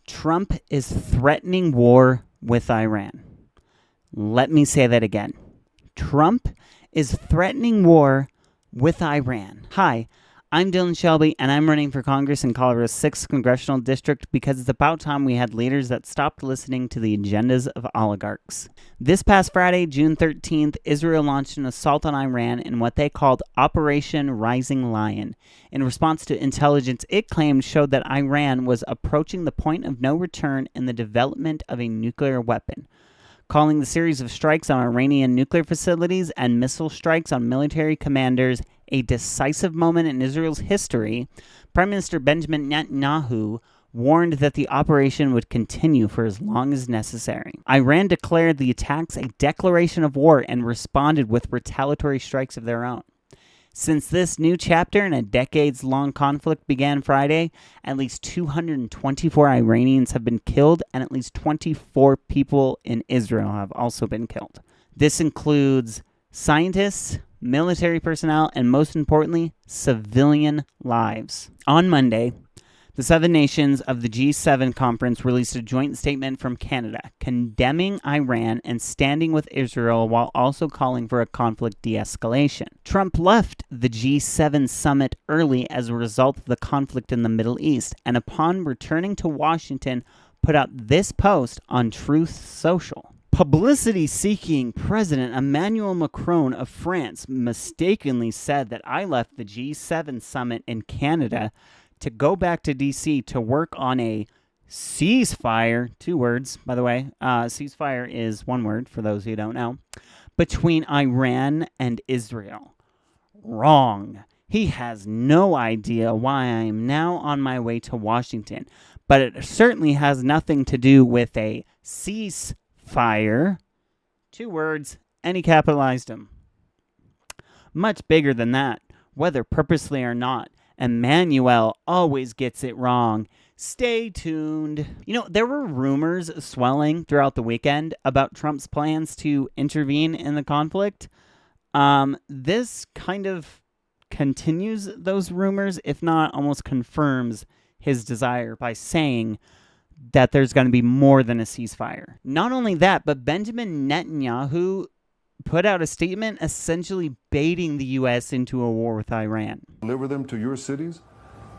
Trump is threatening war with Iran. Let me say that again. Trump is threatening war with Iran. Hi, I'm Dylan Shelby, and I'm running for Congress in Colorado's 6th Congressional District because it's about time we had leaders that stopped listening to the agendas of oligarchs. This past Friday, June 13th, Israel launched an assault on Iran in what they called Operation Rising Lion. In response to intelligence it claimed showed that Iran was approaching the point of no return in the development of a nuclear weapon. Calling the series of strikes on Iranian nuclear facilities and missile strikes on military commanders a decisive moment in Israel's history, Prime Minister Benjamin Netanyahu warned that the operation would continue for as long as necessary. Iran declared the attacks a declaration of war and responded with retaliatory strikes of their own. Since this new chapter in a decades-long conflict began Friday, at least 224 Iranians have been killed and at least 24 people in Israel have also been killed. This includes scientists, military personnel, and most importantly, civilian lives. On Monday, the 7 nations of the G7 conference released a joint statement from Canada condemning Iran and standing with Israel while also calling for a conflict de-escalation. Trump left the G7 summit early as a result of the conflict in the Middle East, and upon returning to Washington, put out this post on Truth Social. Publicity-seeking President Emmanuel Macron of France mistakenly said that I left the G7 summit in Canada to go back to D.C. to work on a ceasefire, 2 words, by the way, ceasefire is 1 word for those who don't know, between Iran and Israel. Wrong. He has no idea why I am now on my way to Washington, but it certainly has nothing to do with a ceasefire, 2 words, and he capitalized them. Much bigger than that, whether purposely or not. Emmanuel always gets it wrong. Stay tuned. You know, there were rumors swelling throughout the weekend about Trump's plans to intervene in the conflict. This kind of continues those rumors, if not almost confirms his desire by saying that there's going to be more than a ceasefire. Not only that, but Benjamin Netanyahu put out a statement essentially baiting the U.S. into a war with Iran. Deliver them to your cities.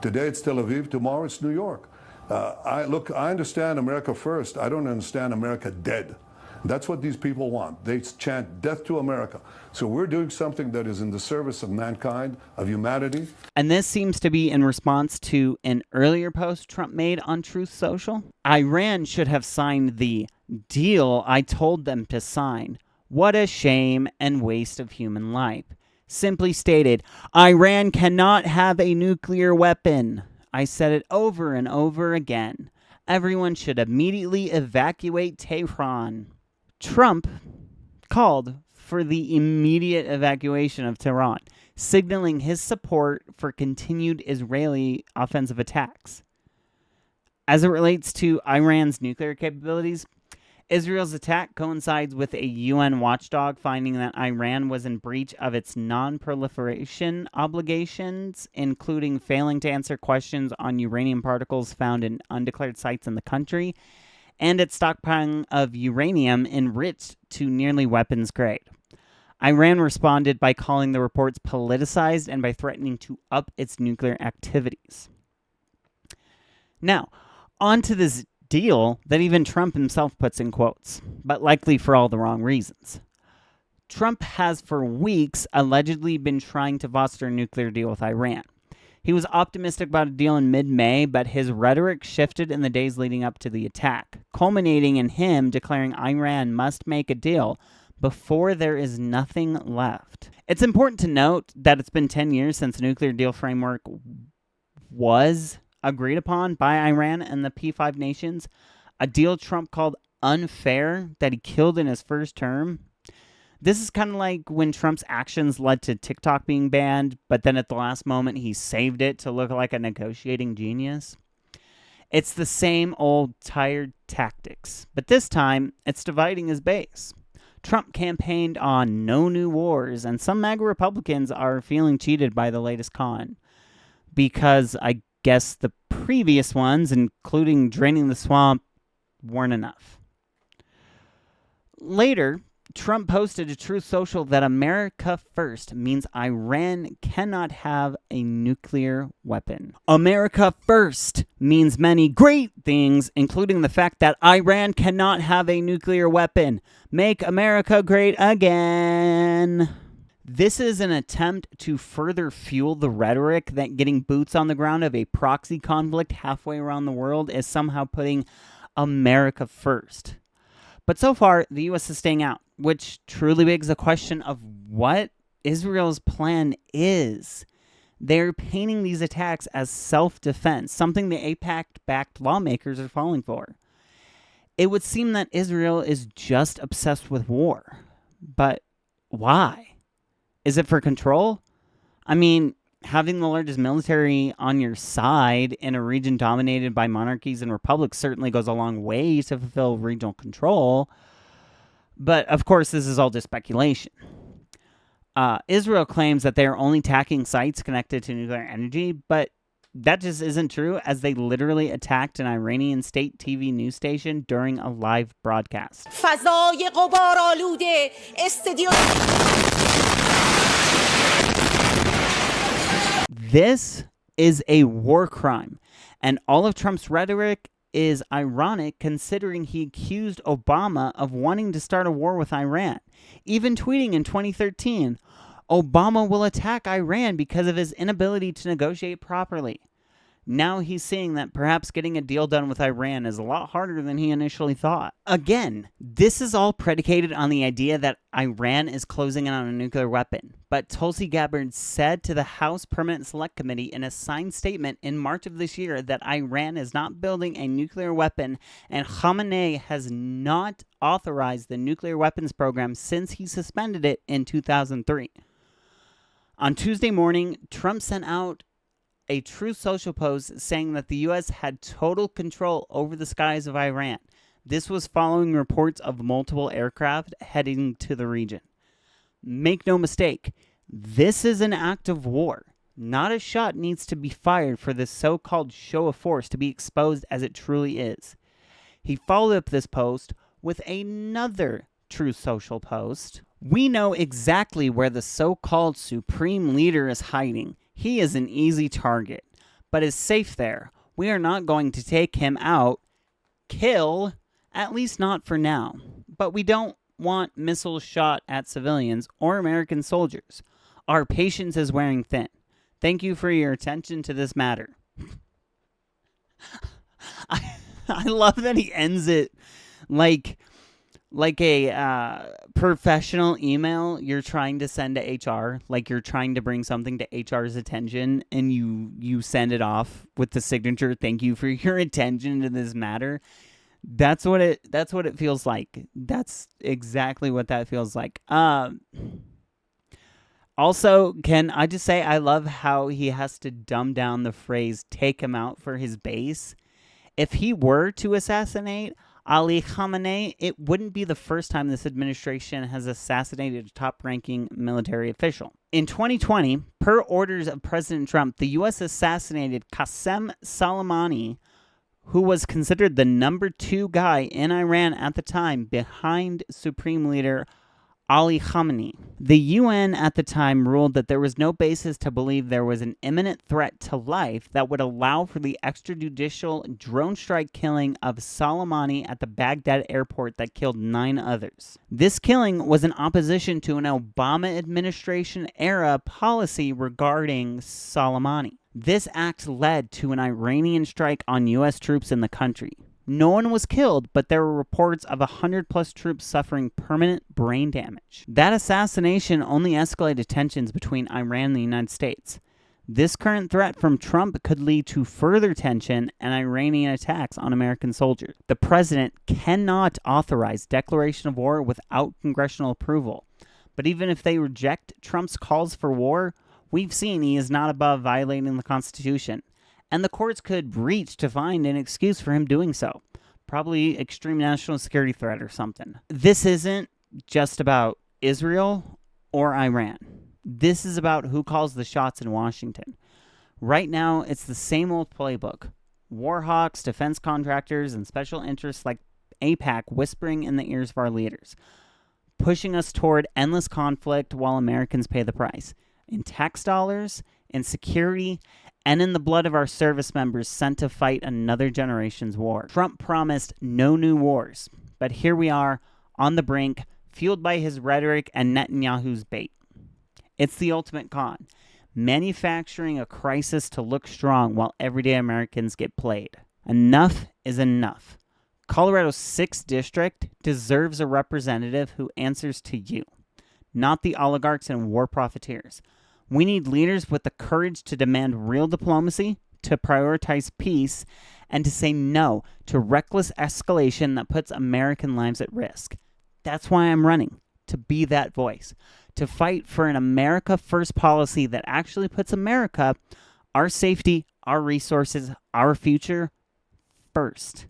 Today it's Tel Aviv, tomorrow it's New York. I understand America first. I don't understand America dead. That's what these people want. They chant death to America. So we're doing something that is in the service of mankind, of humanity. And this seems to be in response to an earlier post Trump made on Truth Social. Iran should have signed the deal I told them to sign. What a shame and waste of human life. Simply stated, Iran cannot have a nuclear weapon. I said it over and over again. Everyone should immediately evacuate Tehran. Trump called for the immediate evacuation of Tehran, signaling his support for continued Israeli offensive attacks. As it relates to Iran's nuclear capabilities, Israel's attack coincides with a UN watchdog finding that Iran was in breach of its non-proliferation obligations, including failing to answer questions on uranium particles found in undeclared sites in the country, and its stockpiling of uranium enriched to nearly weapons grade. Iran responded by calling the reports politicized and by threatening to up its nuclear activities. Now, on to this deal that even Trump himself puts in quotes, but likely for all the wrong reasons. Trump has for weeks allegedly been trying to foster a nuclear deal with Iran. He was optimistic about a deal in mid-May, but his rhetoric shifted in the days leading up to the attack, culminating in him declaring Iran must make a deal before there is nothing left. It's important to note that it's been 10 years since the nuclear deal framework was agreed upon by Iran and the P5 nations, a deal Trump called unfair that he killed in his first term. This is kind of like when Trump's actions led to TikTok being banned, but then at the last moment he saved it to look like a negotiating genius. It's the same old tired tactics, but this time it's dividing his base. Trump campaigned on no new wars, and some MAGA Republicans are feeling cheated by the latest con. Because I guess the previous ones, including draining the swamp, weren't enough. Later, Trump posted to Truth Social that America first means Iran cannot have a nuclear weapon. America first means many great things, including the fact that Iran cannot have a nuclear weapon. Make America great again. This is an attempt to further fuel the rhetoric that getting boots on the ground of a proxy conflict halfway around the world is somehow putting America first. But so far, the U.S. is staying out, which truly begs the question of what Israel's plan is. They're painting these attacks as self-defense, something the AIPAC-backed lawmakers are falling for. It would seem that Israel is just obsessed with war. But why? Is it for control? I mean, having the largest military on your side in a region dominated by monarchies and republics certainly goes a long way to fulfill regional control. But, of course, this is all just speculation. Israel claims that they are only attacking sites connected to nuclear energy, but that just isn't true, as they literally attacked an Iranian state TV news station during a live broadcast. This is a war crime, and all of Trump's rhetoric is ironic considering he accused Obama of wanting to start a war with Iran, even tweeting in 2013, Obama will attack Iran because of his inability to negotiate properly. Now he's seeing that perhaps getting a deal done with Iran is a lot harder than he initially thought. Again, this is all predicated on the idea that Iran is closing in on a nuclear weapon. But Tulsi Gabbard said to the House Permanent Select Committee in a signed statement in March of this year that Iran is not building a nuclear weapon, and Khamenei has not authorized the nuclear weapons program since he suspended it in 2003. On Tuesday morning, Trump sent out a Truth Social post saying that the U.S. had total control over the skies of Iran. This was following reports of multiple aircraft heading to the region. Make no mistake, this is an act of war. Not a shot needs to be fired for this so-called show of force to be exposed as it truly is. He followed up this post with another Truth Social post. We know exactly where the so-called supreme leader is hiding. He is an easy target, but is safe there. We are not going to take him out, kill, at least not for now. But we don't want missiles shot at civilians or American soldiers. Our patience is wearing thin. Thank you for your attention to this matter. I love that he ends it like a professional email you're trying to send to HR, like you're trying to bring something to HR's attention, and you send it off with the signature, thank you for your attention to this matter. That's what it feels like. That's exactly what that feels like. Also, can I just say I love how he has to dumb down the phrase take him out for his base. If he were to assassinate Ali Khamenei, it wouldn't be the first time this administration has assassinated a top-ranking military official. In 2020, per orders of President Trump, the U.S. assassinated Qasem Soleimani, who was considered the number 2 guy in Iran at the time behind Supreme Leader Ali Khamenei. The UN at the time ruled that there was no basis to believe there was an imminent threat to life that would allow for the extrajudicial drone strike killing of Soleimani at the Baghdad airport that killed 9 others. This killing was in opposition to an Obama administration-era policy regarding Soleimani. This act led to an Iranian strike on U.S. troops in the country. No one was killed, but there were reports of 100+ troops suffering permanent brain damage. That assassination only escalated tensions between Iran and the United States. This current threat from Trump could lead to further tension and Iranian attacks on American soldiers. The president cannot authorize declaration of war without congressional approval. But even if they reject Trump's calls for war, we've seen he is not above violating the Constitution. And the courts could reach to find an excuse for him doing so. Probably extreme national security threat or something. This isn't just about Israel or Iran. This is about who calls the shots in Washington. Right now, it's the same old playbook. War hawks, defense contractors, and special interests like AIPAC whispering in the ears of our leaders, pushing us toward endless conflict while Americans pay the price. In tax dollars, in security, and in the blood of our service members sent to fight another generation's war. Trump promised no new wars, but here we are on the brink, fueled by his rhetoric and Netanyahu's bait. It's the ultimate con, manufacturing a crisis to look strong while everyday Americans get played. Enough is enough. Colorado's 6th district deserves a representative who answers to you, not the oligarchs and war profiteers. We need leaders with the courage to demand real diplomacy, to prioritize peace, and to say no to reckless escalation that puts American lives at risk. That's why I'm running, to be that voice, to fight for an America First policy that actually puts America, our safety, our resources, our future first.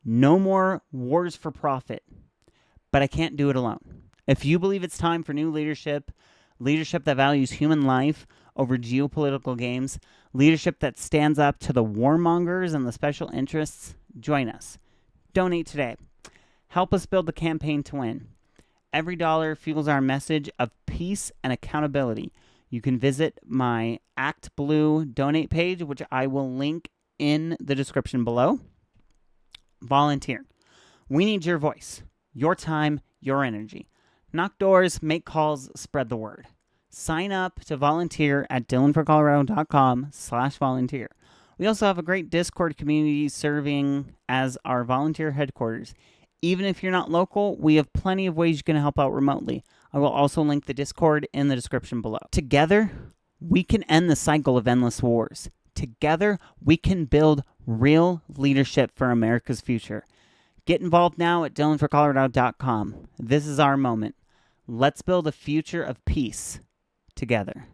No more wars for profit, but I can't do it alone. If you believe it's time for new leadership that values human life over geopolitical games, leadership that stands up to the warmongers and the special interests, join us. Donate today. Help us build the campaign to win. Every dollar fuels our message of peace and accountability. You can visit my Act Blue donate page, which I will link in the description below. Volunteer. We need your voice, your time, your energy. Knock doors, make calls, spread the word. Sign up to volunteer at dylanforcolorado.com/volunteer. We also have a great Discord community serving as our volunteer headquarters. Even if you're not local, we have plenty of ways you can help out remotely. I will also link the Discord in the description below. Together, we can end the cycle of endless wars. Together, we can build real leadership for America's future. Get involved now at dylanforcolorado.com. This is our moment. Let's build a future of peace together.